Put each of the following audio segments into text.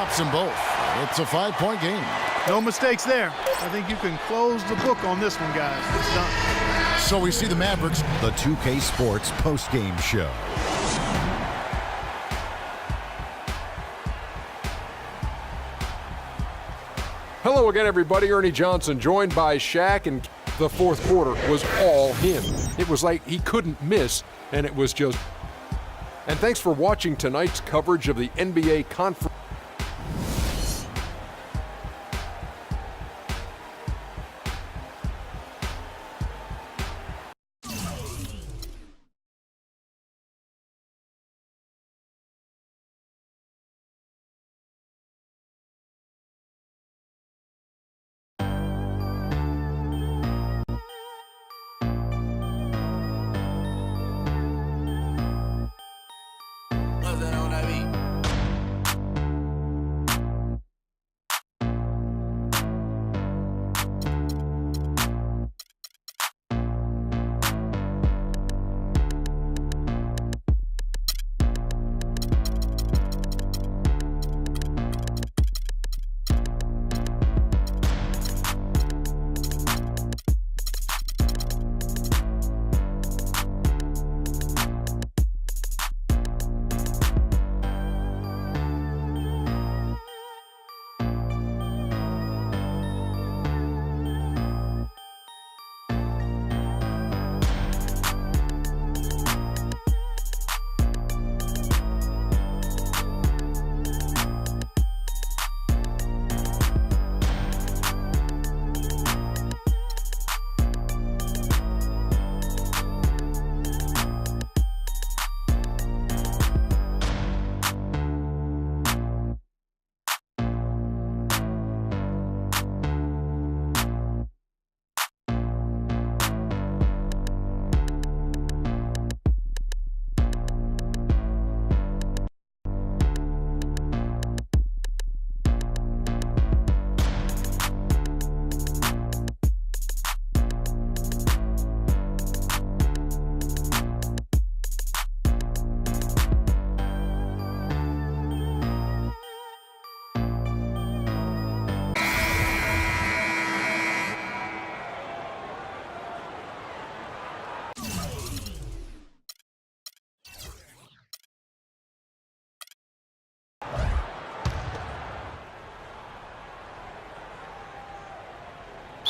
Stops them both. It's a 5-point game. No mistakes there. I think you can close the book on this one, guys. It's done. So we see the Mavericks. The 2K Sports postgame show. Hello again, everybody. Ernie Johnson joined by Shaq, and the fourth quarter was all him. It was like he couldn't miss, and it was just... And thanks for watching tonight's coverage of the NBA Conference.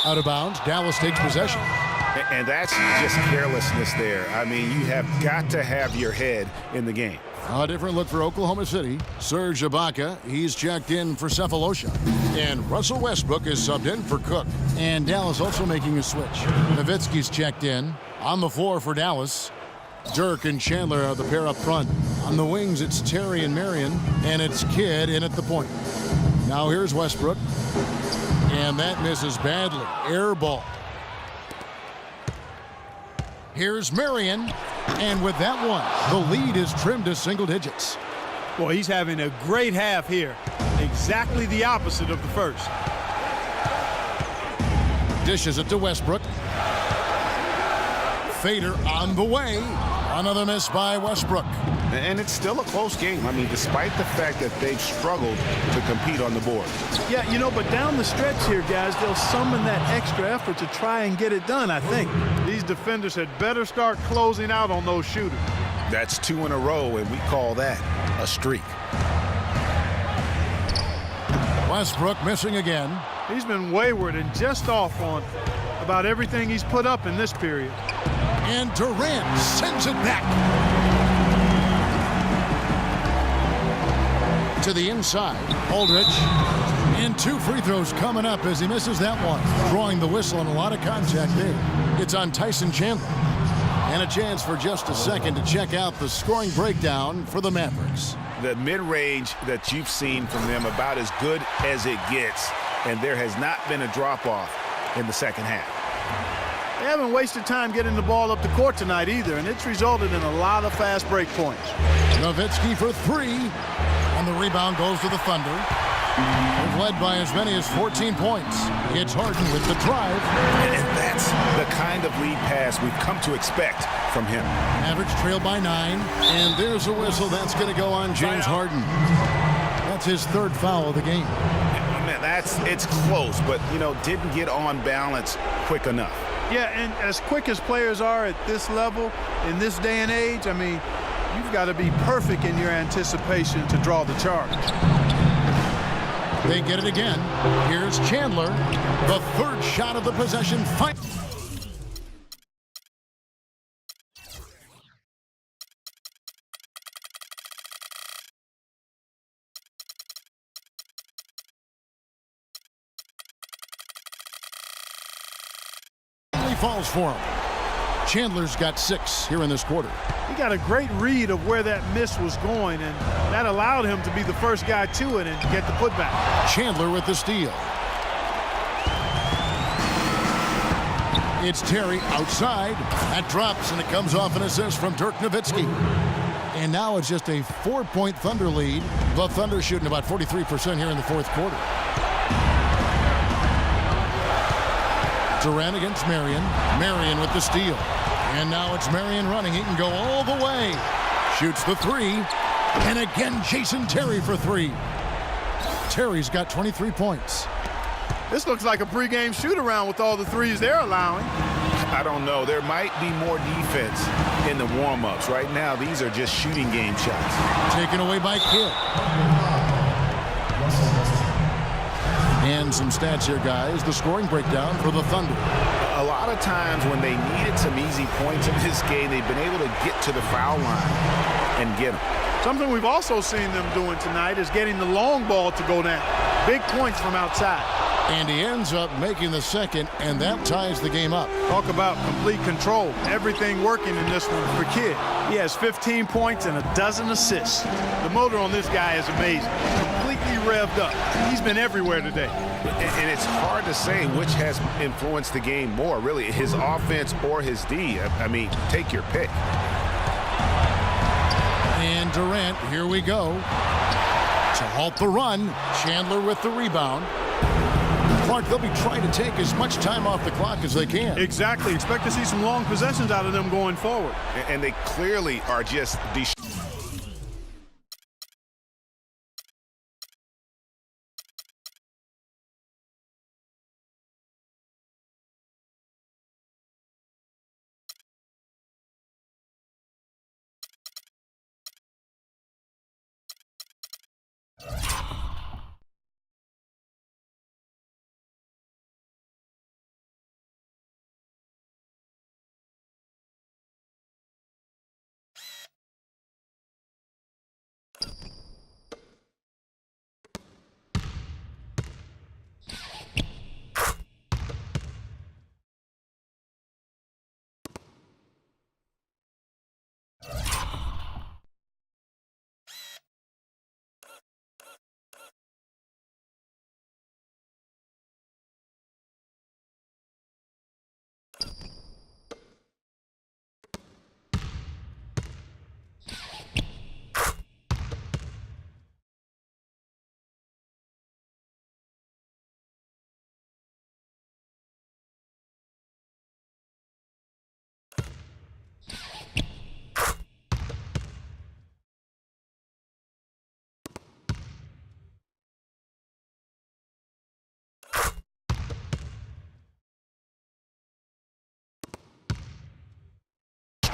Out of bounds. Dallas takes possession. And that's just carelessness there. I mean, you have got to have your head in the game. A different look for Oklahoma City. Serge Ibaka, he's checked in for Cephalosha. And Russell Westbrook is subbed in for Cook. And Dallas also making a switch. Nowitzki's checked in. On the floor for Dallas. Dirk and Chandler are the pair up front. On the wings, it's Terry and Marion. And it's Kidd in at the point. Now here's Westbrook. And that misses badly. Air ball. Here's Marion. And with that one, the lead is trimmed to single digits. Boy, he's having a great half here. Exactly the opposite of the first. Dishes it to Westbrook. Fader on the way. Another miss by Westbrook. And it's still a close game. I mean, despite the fact that they've struggled to compete on the board. Yeah, you know, but down the stretch here, guys, they'll summon that extra effort to try and get it done, I think. These defenders had better start closing out on those shooters. That's 2 in a row, and we call that a streak. Westbrook missing again. He's been wayward and just off on about everything he's put up in this period. And Durant sends it back. To the inside, Aldridge. And 2 free throws coming up as he misses that one. Drawing the whistle and a lot of contact there. It's on Tyson Chandler. And a chance for just a second to check out the scoring breakdown for the Mavericks. The mid-range that you've seen from them about as good as it gets. And there has not been a drop-off in the second half. They haven't wasted time getting the ball up the court tonight either, and it's resulted in a lot of fast break points. Nowitzki for 3. And the rebound goes to the Thunder. They've led by as many as 14 points. It's Harden with the drive. And that's the kind of lead pass we've come to expect from him. Mavericks trail by 9. And there's a whistle. That's going to go on James Harden. That's That's his third foul of the game. Man, it's close, but, didn't get on balance quick enough. Yeah, and as quick as players are at this level, in this day and age, I mean, you've got to be perfect in your anticipation to draw the charge. They get it again. Here's Chandler. The third shot of the possession. Falls for him. Chandler's got 6 here in this quarter. He got a great read of where that miss was going, and that allowed him to be the first guy to it and get the putback. Chandler with the steal. It's Terry outside. That drops, and it comes off an assist from Dirk Nowitzki. And now it's just a 4-point Thunder lead. The Thunder shooting about 43% here in the fourth quarter. Durant against Marion. Marion with the steal. And now it's Marion running. He can go all the way. Shoots the 3. And again, Jason Terry for 3. Terry's got 23 points. This looks like a pregame shoot-around with all the threes they're allowing. I don't know. There might be more defense in the warm-ups. Right now, these are just shooting game shots. Taken away by Kidd. And some stats here, guys. The scoring breakdown for the Thunder. A lot of times when they needed some easy points in this game, they've been able to get to the foul line and get them. Something we've also seen them doing tonight is getting the long ball to go down. Big points from outside. And he ends up making the second, and that ties the game up. Talk about complete control. Everything working in this one for Kidd. He has 15 points and a dozen assists. The motor on this guy is amazing. Completely revved up. He's been everywhere today. And it's hard to say which has influenced the game more, really, his offense or his D. I mean, take your pick. And Durant, here we go. To halt the run, Chandler with the rebound. Clark, they'll be trying to take as much time off the clock as they can. Exactly. Expect to see some long possessions out of them going forward. And they clearly are just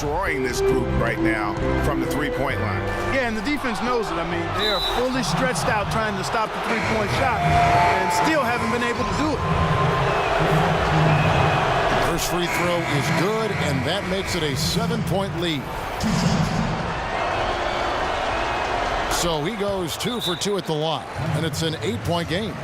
destroying this group right now from the three-point line. Yeah, and the defense knows it. I mean, they are fully stretched out trying to stop the three-point shot and still haven't been able to do it. First free throw is good, and that makes it a 7-point lead. So he goes 2 for 2 at the line, and it's an 8-point game.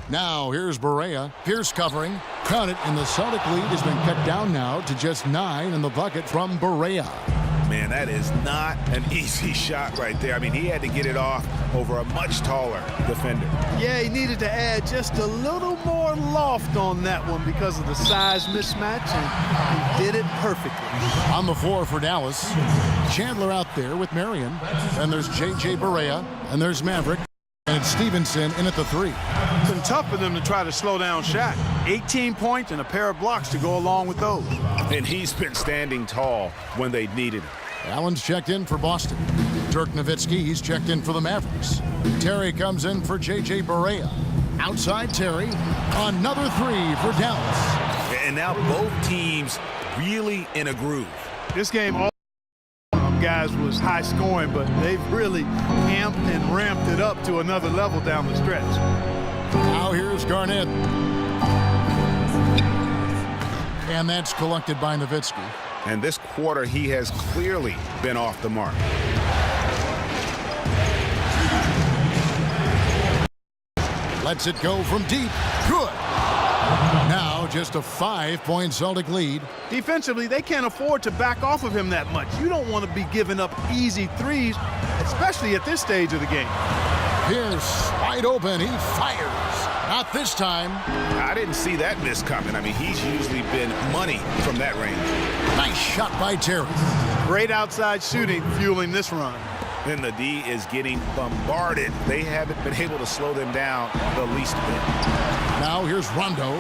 Now here's Barea. Pierce covering. Count it, and the Celtic lead has been cut down now to just 9 in the bucket from Barea. Man, that is not an easy shot right there. I mean, he had to get it off over a much taller defender. Yeah, he needed to add just a little more loft on that one because of the size mismatch, and he did it perfectly. On the floor for Dallas, Chandler out there with Marion. And there's J.J. Barea, and there's Maverick. And it's Stevenson in at the 3. It's been tough for them to try to slow down Shaq. 18 points and a pair of blocks to go along with those. And he's been standing tall when they needed him. Allen's checked in for Boston. Dirk Nowitzki, he's checked in for the Mavericks. Terry comes in for J.J. Barea. Outside Terry, another 3 for Dallas. And now both teams really in a groove. This game, all guys, was high scoring, but they've really amped and ramped it up to another level down the stretch. Now here's Garnett. And that's collected by Nowitzki. And this quarter, he has clearly been off the mark. Lets it go from deep. Good. Now just a 5-point Celtic lead. Defensively, they can't afford to back off of him that much. You don't want to be giving up easy threes, especially at this stage of the game. Pierce wide open. He fires. Not this time. I didn't see that miss coming. I mean, he's usually been money from that range. Nice shot by Terry. Great outside shooting fueling this run. And the D is getting bombarded. They haven't been able to slow them down the least bit. Now here's Rondo.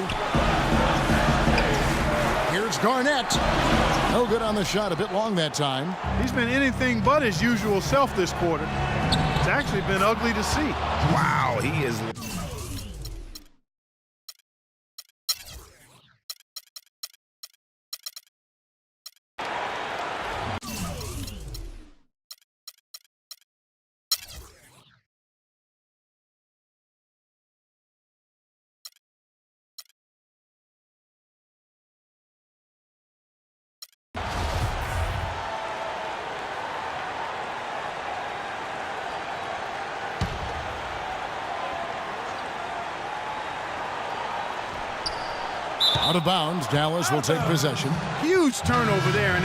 Here's Garnett. No good on the shot. A bit long that time. He's been anything but his usual self this quarter. It's actually been ugly to see. Wow, he is... Out of bounds. Dallas will take possession. Huge turnover there. And